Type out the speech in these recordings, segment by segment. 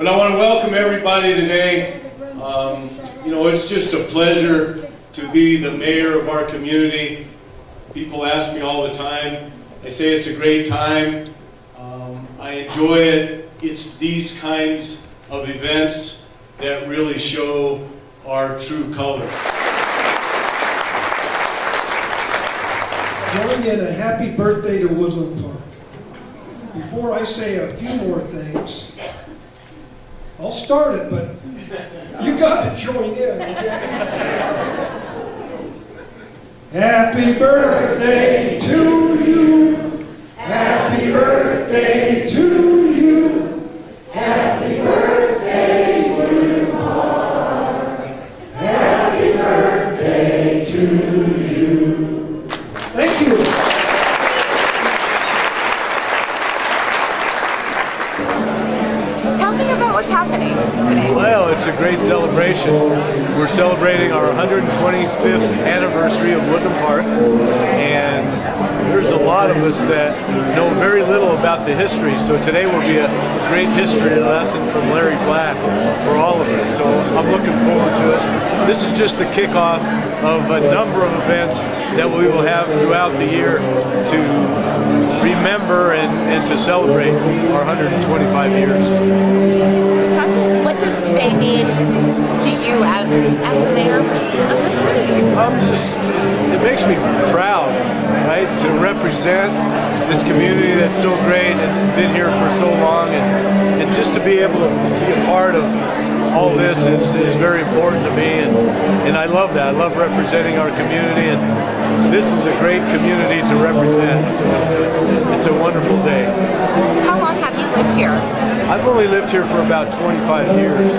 But I want to welcome everybody today. It's just a pleasure to be the mayor of our community. People ask me all the time. I say it's a great time. I enjoy it. It's these kinds of events that really show our true colors. Join in a happy birthday to Woodland Park. Before I say a few more things, I'll start it, but you got to join in, okay? Happy birthday to you. Happy birthday to you. Happy birthday to Mark. Happy birthday to you. Thank you. Tell me about what's happening today. Well, it's a great celebration. We're celebrating our 125th anniversary of Woodland Park, and there's a lot of us that know very little about the history, so today will be a great history lesson from Larry Black for all of us, so I'm looking forward to it. This is just the kickoff of a number of events that we will have throughout the year to remember and to celebrate our 125 years. What does today mean to you as the mayor of the city? It makes me proud, right, to represent this community that's so great and been here for so long, and just to be able to be a part of all this is very important to me, and I love that. I love representing our community, and this is a great community to represent, so it's a wonderful day. How long have you lived here? I've only lived here for about 25 years,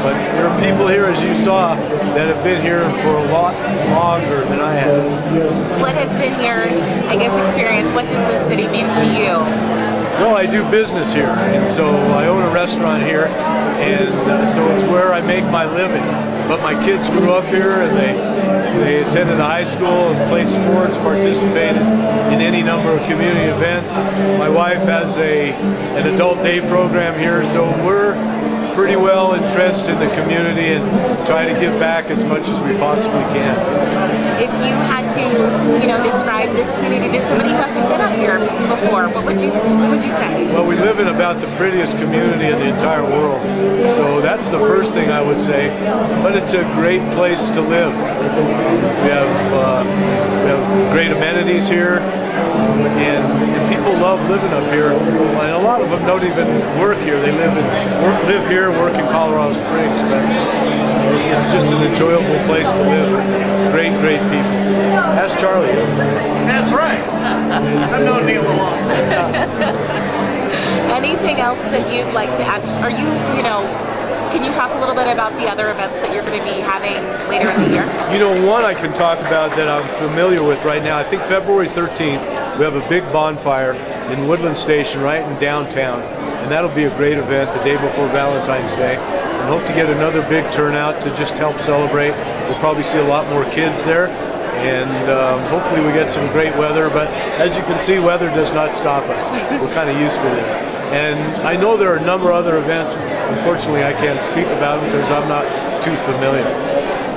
but there are people here, as you saw, that have been here for a lot longer than I have. What has been your, experience? What does the city mean to you? Well, I do business here, and so I own a restaurant here, and so it's where I make my living. But my kids grew up here, and they attended high school and played sports, participated in any number of community events. My wife has an adult day program here, so we're pretty well entrenched in the community and try to give back as much as we possibly can. If you had to, describe this community to somebody who hasn't been up here before, what would you say? Well, we live in about the prettiest community in the entire world, so that's the first thing I would say. But it's a great place to live. We have great amenities here, and people love living up here. And a lot of them don't even work here. They live here, work in Colorado Springs, but it's just an enjoyable place to live. Great people. Ask Charlie. That's right. I've known Neil a long time. Anything else that you'd like to add? Can you talk a little bit about the other events that you're going to be having later in the year? One I can talk about that I'm familiar with right now. I think February 13th, we have a big bonfire in Woodland Station right in downtown. And that'll be a great event the day before Valentine's Day. And hope to get another big turnout to just help celebrate. We'll probably see a lot more kids there. And hopefully we get some great weather. But as you can see, weather does not stop us. We're kind of used to this. And I know there are a number of other events. Unfortunately, I can't speak about them because I'm not too familiar.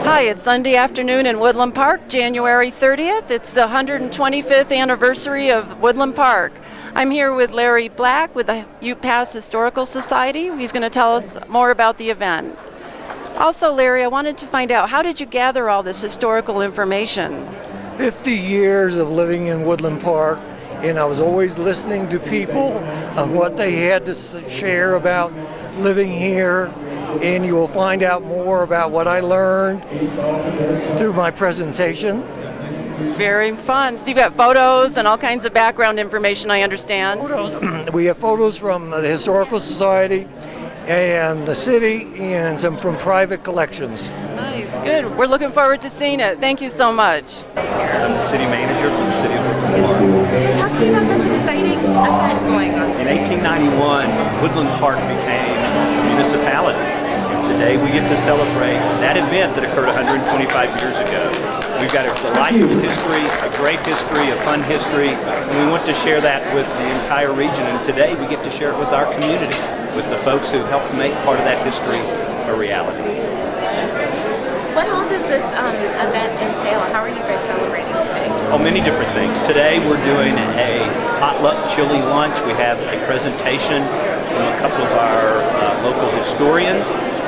Hi, it's Sunday afternoon in Woodland Park, January 30th. It's the 125th anniversary of Woodland Park. I'm here with Larry Black with the UPass Historical Society. He's going to tell us more about the event. Also, Larry, I wanted to find out, how did you gather all this historical information? 50 years of living in Woodland Park, and I was always listening to people on what they had to share about living here, and you will find out more about what I learned through my presentation. Very fun. So you've got photos and all kinds of background information, I understand. We have photos from the Historical Society and the city, and some from private collections. Nice, good. We're looking forward to seeing it. Thank you so much. I'm the city manager for the city of Woodland Park. So talk to me about this exciting event going on. In 1891, Woodland Park became a municipality. And today we get to celebrate that event that occurred 125 years ago. We've got a life history, a great history, a fun history, and we want to share that with the entire region. And today we get to share it with our community. with the folks who helped make part of that history a reality. What all does this event entail? How are you guys celebrating today? Oh, many different things. Today we're doing a potluck chili lunch. We have a presentation from a couple of our local historians.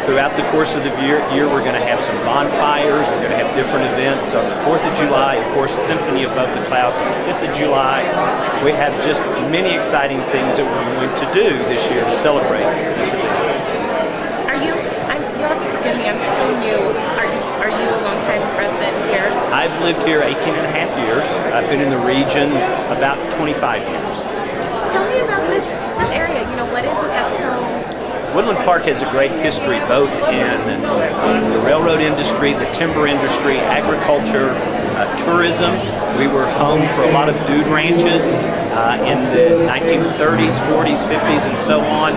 Throughout the course of the year we're going to have some bonfires. We're going to have different events on the 4th of July. Of course, Symphony Above the Clouds on the 5th of July. We have just many exciting things that we're going to do this year to celebrate this event. You'll have to forgive me, I'm still new. Are you a long-time resident here? I've lived here 18 and a half years. I've been in the region about 25 years. Tell me about this area. What is it that's so... Woodland Park has a great history both in the railroad industry, the timber industry, agriculture, tourism. We were home for a lot of dude ranches in the 1930s, 40s, 50s, and so on.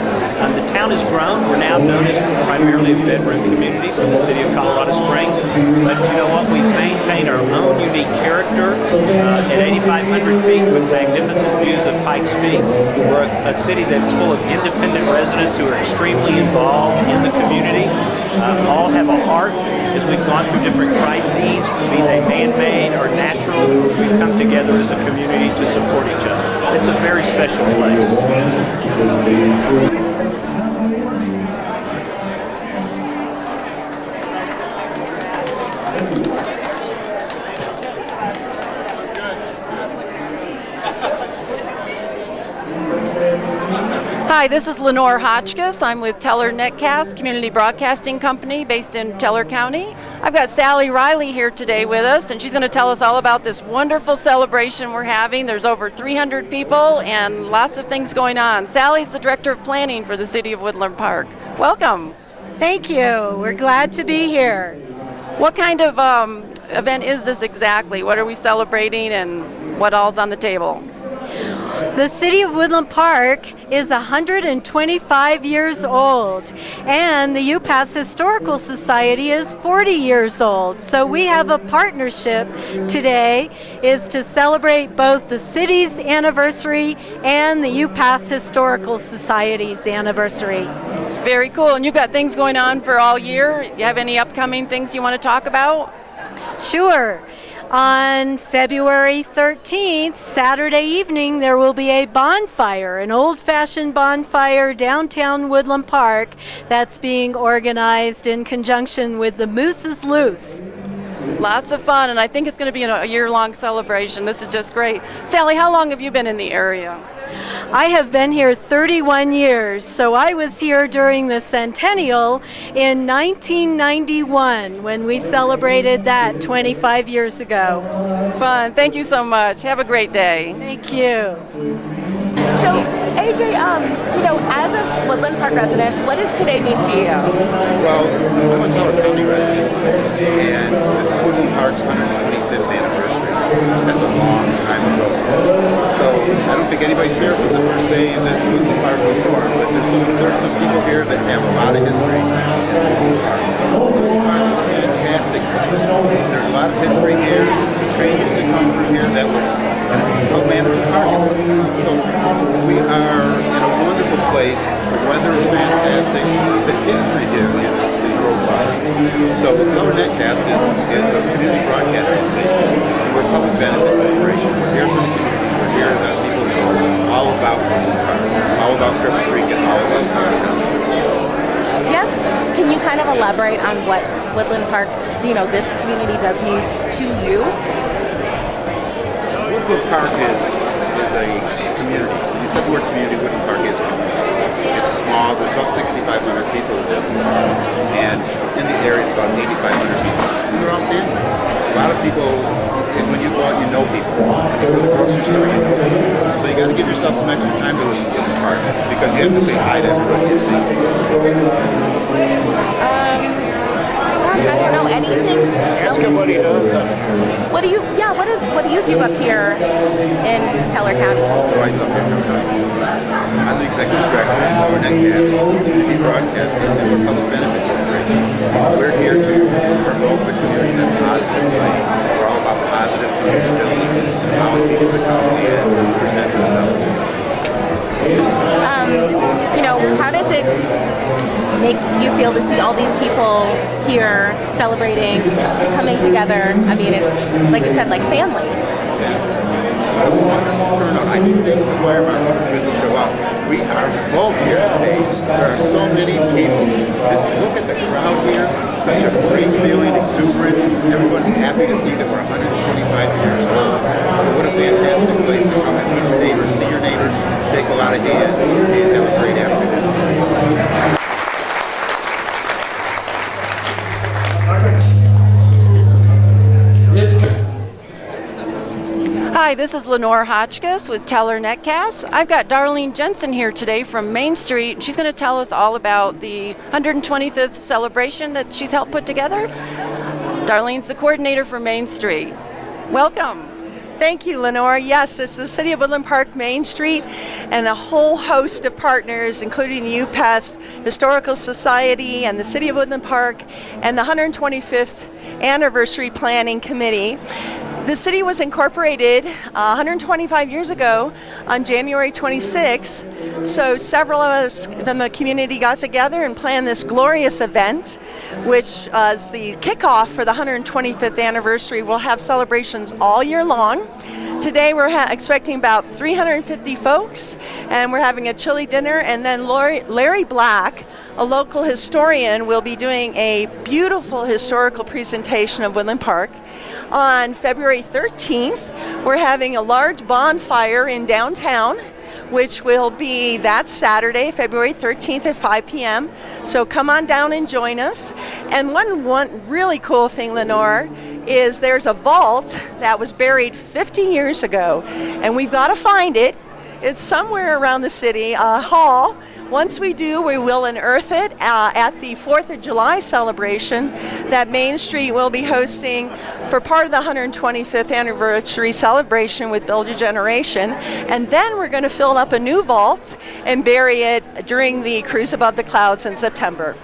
The town has grown. We're now known as primarily a bedroom community for the city of Colorado Springs. But you know what? We've maintained our own unique character at 8,500 feet with magnificent views of Pikes Peak. We're a city that's full of independent residents who are extremely involved in the community. All have a heart. As we've gone through different crises, be they man-made or natural, we've come together as a community to support each other. It's a very special place. Hi, this is Lenore Hotchkiss. I'm with Teller Netcast, community broadcasting company based in Teller County. I've got Sally Riley here today with us, and she's going to tell us all about this wonderful celebration we're having. There's over 300 people and lots of things going on. Sally's the Director of Planning for the City of Woodland Park. Welcome. Thank you. We're glad to be here. What kind of event is this exactly? What are we celebrating and what all's on the table? The City of Woodland Park is 125 years old, and the UPass Historical Society is 40 years old. So we have a partnership today is to celebrate both the city's anniversary and the UPass Historical Society's anniversary. Very cool. And you've got things going on for all year. You have any upcoming things you want to talk about? Sure. On February 13th, Saturday evening, there will be a bonfire, an old-fashioned bonfire downtown Woodland Park that's being organized in conjunction with the Moose is Loose. Lots of fun, and I think it's going to be a year-long celebration. This is just great. Sally, how long have you been in the area? I have been here 31 years, so I was here during the centennial in 1991 when we celebrated that 25 years ago. Fun. Thank you so much. Have a great day. Thank you. So, AJ, as a Woodland Park resident, what does today mean to you? Well, I'm a Teller County resident, and this is Woodland Park's 125th anniversary. That's a long time ago. So I don't think anybody's here from the first day that Woodland Park was formed, but there's some people here that have a lot of history. Woodland Park is a fantastic place. There's a lot of history here. The train used to come through here that was co-managed parking. So we are in a wonderful place. The weather is fantastic. The history here is robust. So Teller Netcast is a community broadcasting station. We're a public benefit corporation. We're here for the community. We're here to let people know all about Woodland Park, all about Cripple Creek, and all about Colorado County. Yes. Can you kind of elaborate on what Woodland Park, this community does mean to you? Woodland Park is a community. When you said the word community, Woodland Park is a community. It's small. There's about 6,500 people who live here. And in the area, it's about 8,500 people. And they're all family. A lot of people, and when you go out, you know people. When you go to the grocery store, you know people. So you got to give yourself some extra time to live in Woodland Park because you have to say hi to everybody you see. Gosh, I don't know anything. Ask him what he does. What do you do up here in Teller County? What do I do up here in Teller County? I'm the executive director of Teller Netcast, community broadcasting, and we're a public benefit corporation. We're here to promote the community in a positive way. We're all about positive community building and how people to come in and present themselves. How does it make you feel to see all these people here celebrating, coming together? I mean, it's, like you said, like family. What a wonderful turnout. I didn't think the fire marshal shouldn't show up. We are full here today. There are so many people. Look at the crowd here. Such a great feeling, exuberance. Everyone's happy to see that we're 125 years old. So what a fantastic place to come and meet your neighbors, see your neighbors, shake a lot of hands, and have a great afternoon. Hi, this is Lenore Hotchkiss with Teller Netcast. I've got Darlene Jensen here today from Main Street. She's going to tell us all about the 125th celebration that she's helped put together. Darlene's the coordinator for Main Street. Welcome. Thank you, Lenore. Yes, it's the City of Woodland Park Main Street and a whole host of partners, including the UPass Historical Society and the City of Woodland Park and the 125th Anniversary Planning Committee. The city was incorporated 125 years ago on January 26th, so several of us from the community got together and planned this glorious event, which is the kickoff for the 125th anniversary. We'll have celebrations all year long. Today we're expecting about 350 folks, and we're having a chili dinner, and then Larry Black, a local historian, will be doing a beautiful historical presentation of Woodland Park. On February 13th, we're having a large bonfire in downtown, which will be that Saturday, February 13th at 5 p.m. So come on down and join us. And one really cool thing, Lenore, is there's a vault that was buried 50 years ago, and we've got to find it. It's somewhere around the city, hall. Once we do, we will unearth it at the 4th of July celebration that Main Street will be hosting for part of the 125th anniversary celebration with Build Your Generation. And then we're going to fill up a new vault and bury it during the Cruise Above the Clouds in September.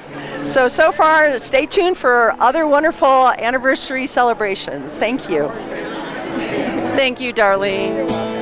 So far, stay tuned for other wonderful anniversary celebrations. Thank you. Thank you, Darlene.